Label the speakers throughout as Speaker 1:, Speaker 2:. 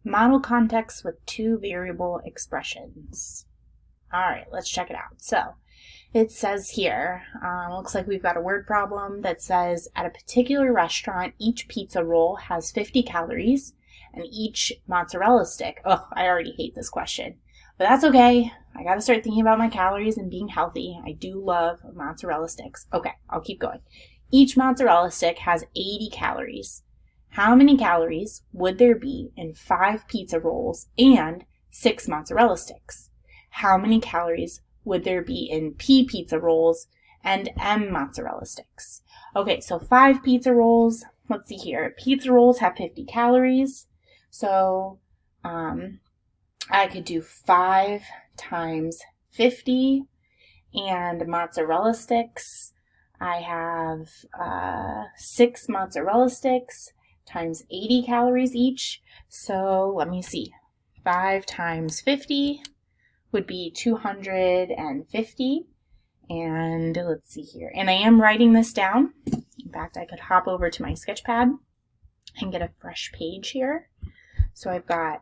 Speaker 1: Model context with two variable expressions. All right, let's check it out. So it says here, looks like we've got a word problem that says at a particular restaurant, each pizza roll has 50 calories and each mozzarella stick. Oh, I already hate this question, but that's okay. I got to start thinking about my calories and being healthy. I do love mozzarella sticks. Okay, I'll keep going. Each mozzarella stick has 80 calories. How many calories would there be in 5 pizza rolls and 6 mozzarella sticks? How many calories would there be in P pizza rolls and M mozzarella sticks? Okay, so 5 pizza rolls. Let's see here. Pizza rolls have 50 calories. So I could do 5 times 50. And mozzarella sticks, I have 6 mozzarella sticks times 80 calories each. So let me see. 5 times 50 would be 250. And let's see here. And I am writing this down. In fact, I could hop over to my Sketchpad and get a fresh page here. So I've got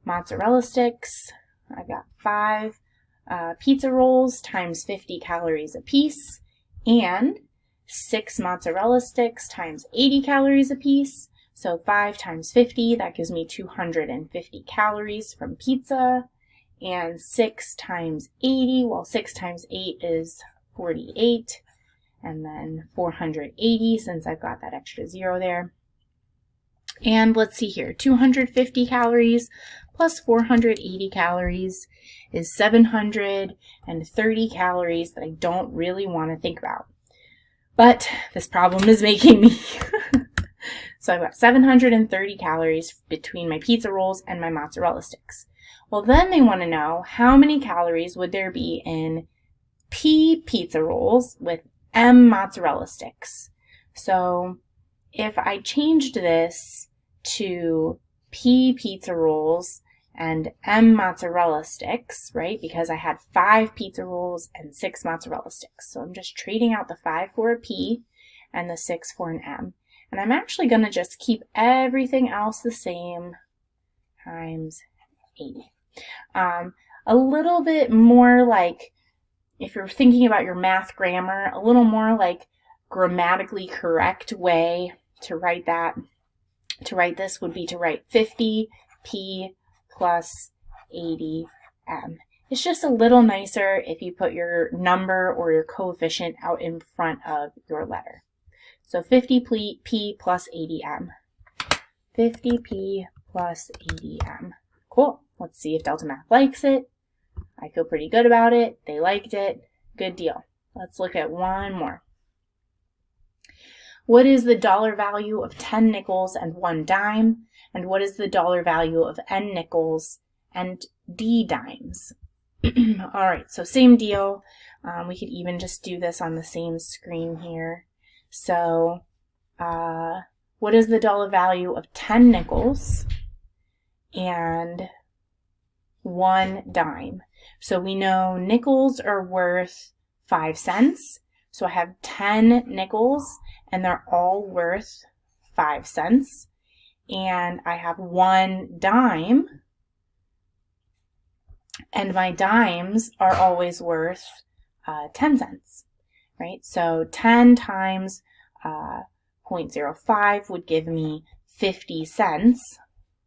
Speaker 1: mozzarella sticks. I've got 5 pizza rolls times 50 calories a piece, and 6 mozzarella sticks times 80 calories a piece. So 5 times 50, that gives me 250 calories from pizza. And 6 times 80, well, 6 times 8 is 48. And then 480, since I've got that extra 0 there. And let's see here, 250 calories plus 480 calories is 730 calories that I don't really want to think about. But this problem is making me. So I've got 730 calories between my pizza rolls and my mozzarella sticks. Well, then they want to know how many calories would there be in P pizza rolls with M mozzarella sticks. So if I changed this to P pizza rolls and M mozzarella sticks, right? Because I had 5 pizza rolls and 6 mozzarella sticks. So I'm just trading out the 5 for a P and the 6 for an M. And I'm actually going to just keep everything else the same times 80. A little bit more like, if you're thinking about your math grammar, a little more like grammatically correct way to write this would be to write 50p plus 80m. It's just a little nicer if you put your number or your coefficient out in front of your letter. So 50p plus 80m. 50p plus 80m. Cool. Let's see if Delta Math likes it. I feel pretty good about it. They liked it. Good deal. Let's look at one more. What is the dollar value of 10 nickels and 1 dime? And what is the dollar value of n nickels and d dimes? All right, so same deal. We could even just do this on the same screen here. So what is the dollar value of 10 nickels and 1 dime? So we know nickels are worth 5 cents. So I have 10 nickels and they're all worth 5 cents. And I have 1 dime, and my dimes are always worth 10 cents, right? So 10 times 0.05 would give me 50 cents,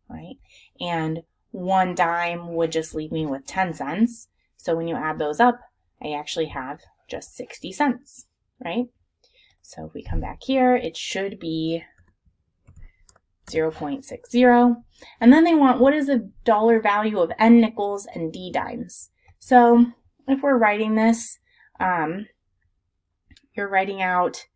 Speaker 1: right? And 1 dime would just leave me with 10 cents. So when you add those up, I actually have just 60 cents, right? So if we come back here, it should be 0.60. And then they want, what is the dollar value of n nickels and d dimes? So if we're writing this, you're writing out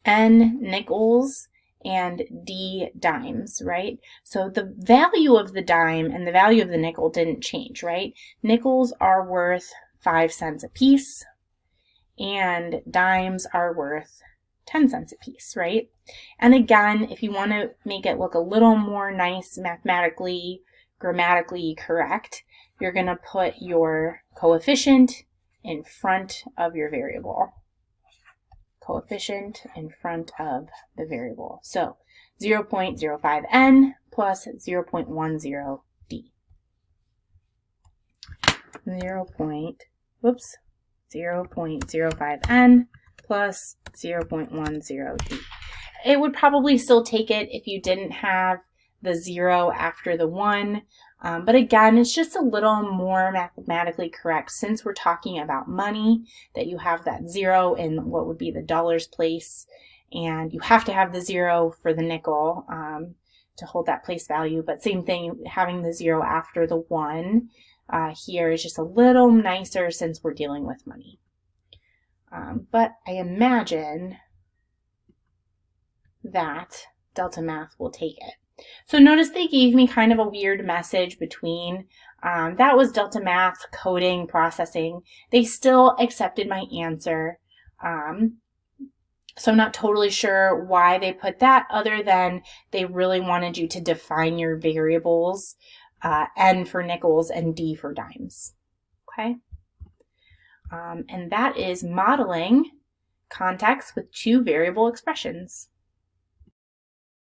Speaker 1: n nickels and d dimes, right? So the value of the dime and the value of the nickel didn't change, right? Nickels are worth 5 cents a piece, and dimes are worth 10 cents a piece, right? And again, if you want to make it look a little more nice, mathematically, grammatically correct, you're going to put your coefficient in front of your variable. Coefficient in front of the variable. So 0.05n plus 0.10d. 0.05n plus 0.10d. It would probably still take it if you didn't have the 0 after the 1. But again, it's just a little more mathematically correct since we're talking about money, that you have that 0 in what would be the dollars place, and you have to have the 0 for the nickel to hold that place value. But same thing, having the 0 after the 1 here is just a little nicer since we're dealing with money. But I imagine that Delta Math will take it. So notice they gave me kind of a weird message between. That was Delta Math coding, processing. They still accepted my answer. So I'm not totally sure why they put that, other than they really wanted you to define your variables, N for nickels and D for dimes. Okay? And that is modeling context with two variable expressions.